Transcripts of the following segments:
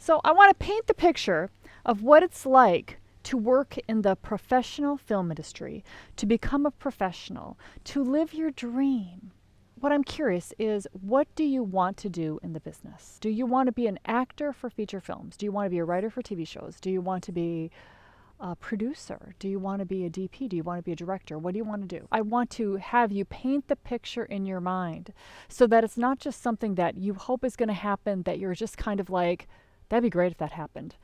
So I want to paint the picture of what it's like to work in the professional film industry, to become a professional, to live your dream. What I'm curious is, what do you want to do in the business? Do you want to be an actor for feature films? Do you want to be a writer for TV shows? Do you want to be a producer? Do you want to be a DP? Do you want to be a director? What do you want to do? I want to have you paint the picture in your mind so that it's not just something that you hope is going to happen, that you're just kind of like, that'd be great if that happened.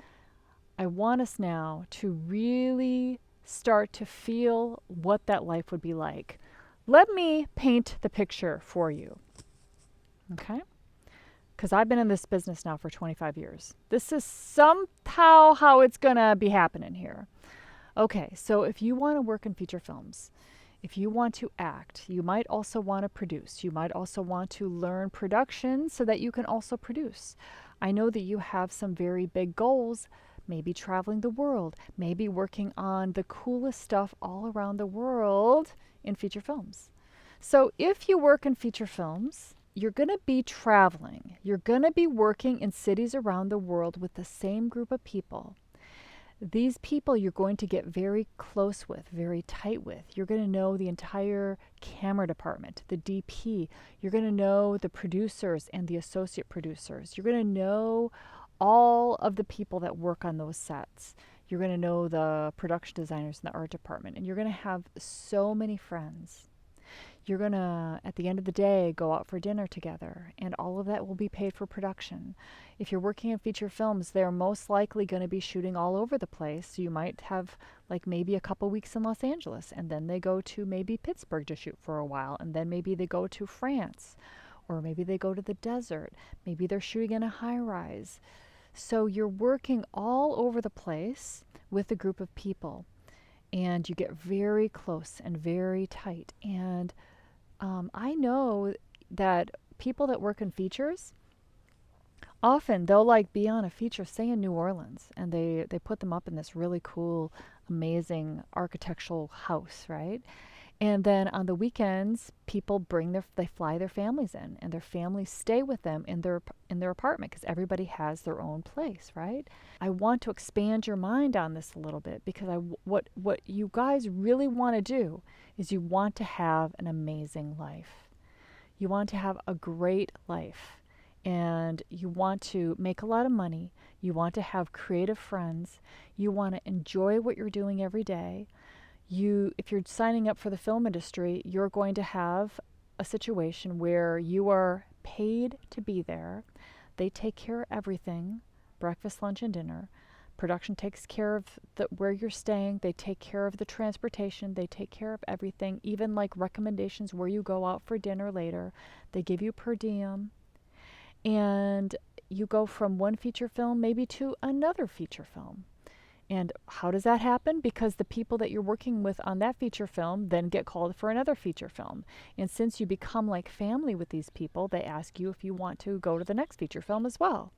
I want us now to really start to feel what that life would be like. Let me paint the picture for you, okay? Because I've been in this business now for 25 years. This is somehow how it's going to be happening here. Okay, so if you want to work in feature films, if you want to act, you might also want to produce. You might also want to learn production so that you can also produce. I know that you have some very big goals, maybe traveling the world, maybe working on the coolest stuff all around the world in feature films. So if you work in feature films, you're going to be traveling. You're going to be working in cities around the world with the same group of people. These people you're going to get very close with, very tight with. You're going to know the entire camera department, the DP. You're going to know the producers and the associate producers. You're going to know all of the people that work on those sets. You're going to know the production designers in the art department, and you're going to have so many friends. You're going to, at the end of the day, go out for dinner together, and all of that will be paid for production. If you're working in feature films, they're most likely going to be shooting all over the place. So you might have like maybe a couple weeks in Los Angeles, and then they go to maybe Pittsburgh to shoot for a while, and then maybe they go to France, or maybe they go to the desert. Maybe they're shooting in a high-rise. So you're working all over the place with a group of people, and you get very close and very tight. And I know that people that work in features, often they'll like be on a feature, say in New Orleans, and they put them up in this really cool, amazing architectural house, right? And then on the weekends, people they fly their families in, and their families stay with them in their apartment, because everybody has their own place, right? I want to expand your mind on this a little bit, because what you guys really want to do is you want to have an amazing life. You want to have a great life, and you want to make a lot of money. You want to have creative friends. You want to enjoy what you're doing every day. If you're signing up for the film industry, you're going to have a situation where you are paid to be there. They take care of everything, breakfast, lunch, and dinner. Production takes care of where you're staying. They take care of the transportation. They take care of everything, even like recommendations where you go out for dinner later. They give you per diem. And you go from one feature film maybe to another feature film. And how does that happen? Because the people that you're working with on that feature film then get called for another feature film. And since you become like family with these people, they ask you if you want to go to the next feature film as well.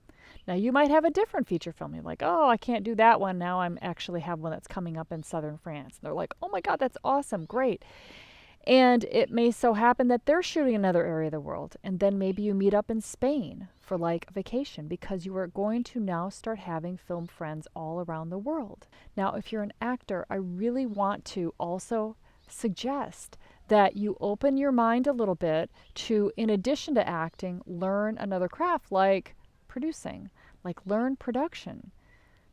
Now, you might have a different feature film. You're like, oh, I can't do that one. Now I'm actually have one that's coming up in southern France. And they're like, oh my God, that's awesome. Great. And it may so happen that they're shooting another area of the world. And then maybe you meet up in Spain for like a vacation, because you are going to now start having film friends all around the world. Now, if you're an actor, I really want to also suggest that you open your mind a little bit to, in addition to acting, learn another craft like producing, like learn production.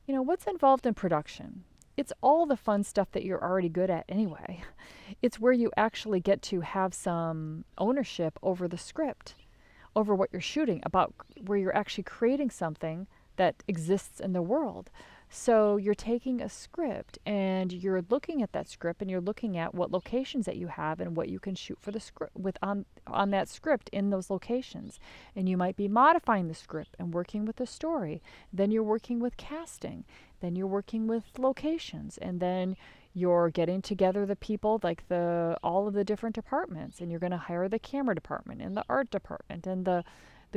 You know, what's involved in production? It's all the fun stuff that you're already good at anyway. It's where you actually get to have some ownership over the script, over what you're shooting, about where you're actually creating something that exists in the world. So you're taking a script and you're looking at that script, and you're looking at what locations that you have and what you can shoot for the script with on that script in those locations. And you might be modifying the script and working with the story. Then you're working with casting. Then you're working with locations, and then you're getting together the people, like all of the different departments, and you're going to hire the camera department and the art department and the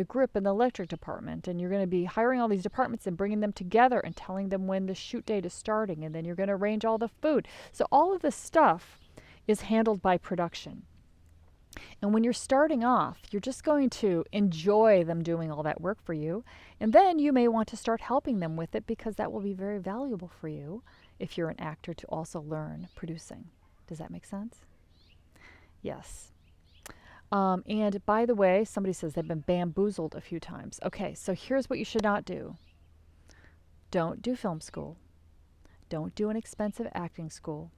grip and the electric department, and you're going to be hiring all these departments and bringing them together and telling them when the shoot date is starting, and then you're going to arrange all the food. So all of this stuff is handled by production. And when you're starting off, you're just going to enjoy them doing all that work for you. And then you may want to start helping them with it because that will be very valuable for you if you're an actor to also learn producing. Does that make sense? Yes. And by the way, somebody says they've been bamboozled a few times. Okay, so here's what you should not do. Don't do film school. Don't do an expensive acting school.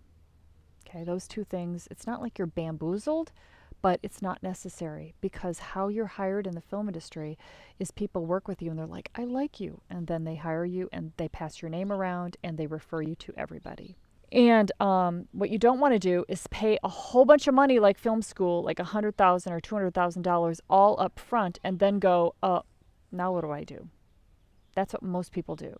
Okay, those two things, it's not like you're bamboozled, but it's not necessary because how you're hired in the film industry is people work with you and they're like, I like you. And then they hire you and they pass your name around and they refer you to everybody. And what you don't want to do is pay a whole bunch of money like film school, like $100,000 or $200,000 all up front and then go, now what do I do? That's what most people do.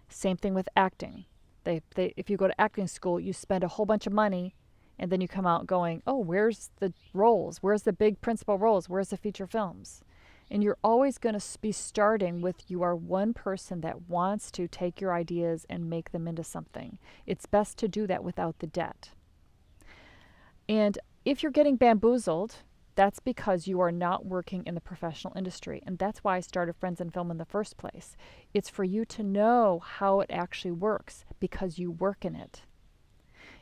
Same thing with acting. If you go to acting school, you spend a whole bunch of money and then you come out going, oh, where's the roles? Where's the big principal roles? Where's the feature films? And you're always going to be starting with you are one person that wants to take your ideas and make them into something. It's best to do that without the debt. And if you're getting bamboozled, that's because you are not working in the professional industry. And that's why I started Friends in Film in the first place. It's for you to know how it actually works because you work in it.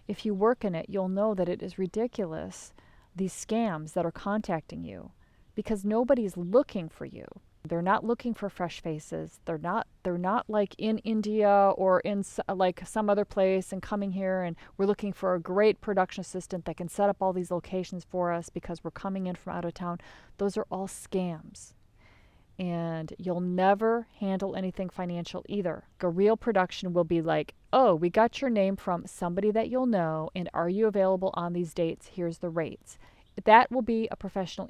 If you work in it, you'll know that it is ridiculous, these scams that are contacting you, because nobody's looking for you. They're not looking for fresh faces. They're not like in India or in like some other place and coming here and we're looking for a great production assistant that can set up all these locations for us because we're coming in from out of town. Those are all scams. And you'll never handle anything financial either. A real production will be like, oh, we got your name from somebody that you'll know, and are you available on these dates? Here's the rates. That will be a professional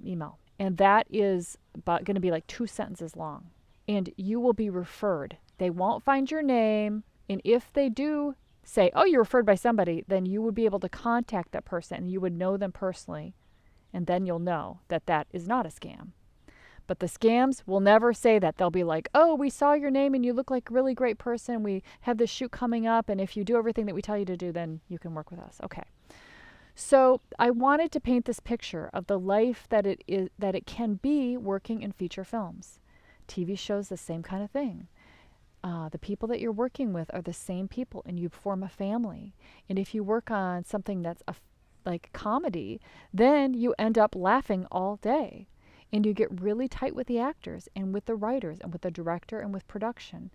email. And that is going to be like 2 sentences long. And you will be referred. They won't find your name. And if they do say, oh, you're referred by somebody, then you would be able to contact that person and you would know them personally. And then you'll know that that is not a scam. But the scams will never say that. They'll be like, oh, we saw your name and you look like a really great person. We have this shoot coming up. And if you do everything that we tell you to do, then you can work with us. Okay. So I wanted to paint this picture of the life that it can be working in feature films. TV shows, the same kind of thing. The people that you're working with are the same people, and you form a family. And if you work on something that's like comedy, then you end up laughing all day. And you get really tight with the actors and with the writers and with the director and with production.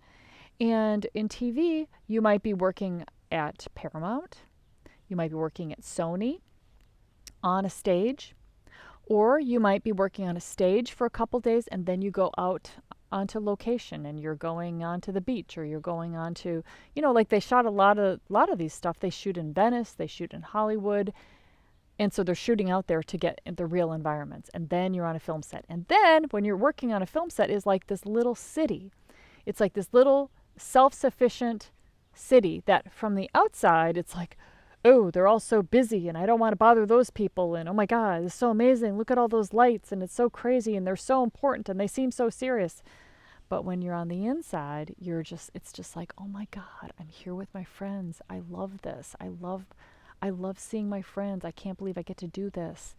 And in TV, you might be working at Paramount. You might be working at Sony on a stage, or you might be working on a stage for a couple days and then you go out onto location and you're going onto the beach or you're going onto, like they shot a lot of these stuff. They shoot in Venice, they shoot in Hollywood. And so they're shooting out there to get in the real environments. And then you're on a film set. And then when you're working on a film set is like this little city. It's like this little self-sufficient city that from the outside, it's like, oh, they're all so busy and I don't want to bother those people. And oh my God, it's so amazing. Look at all those lights and it's so crazy and they're so important and they seem so serious. But when you're on the inside, it's just like, oh my God, I'm here with my friends. I love this. I love seeing my friends. I can't believe I get to do this.